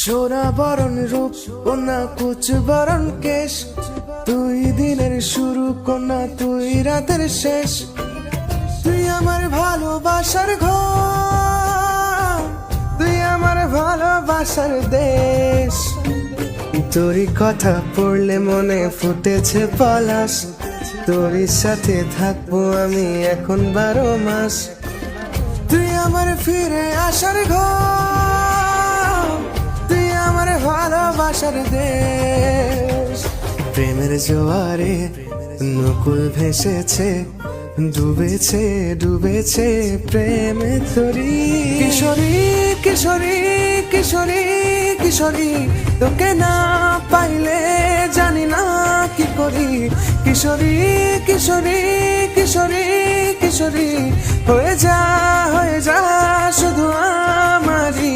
সোনা বরণ রূপ কন্যা কুচ বরণ কেশ, তুই দিনের শুরু কন্যা তুই রাতের শেষ। তুই আমার ভালোবাসার ঘর, তুই আমার ভালোবাসার দেশ। তোরই কথা পড়লে মনে ফুটেছে পলাশ, তোরই সাথে থাকবো আমি এখন 12 মাস। তুই আমার ফিরে আসার ঘর, তুই আমার ভালোবাসার দেশ। প্রেমের জোয়ারে নকুল ভেসেছে, ডুবেছে ডুবেছে প্রেমে তোরি। কিশোরী কিশোরী কিশোরী কিশোরী, তোকে না পাইলে জানি না কি করি। কিশোরী কিশোরী কিশোরী কিশোরী, হয়ে যা শুধু আমারই।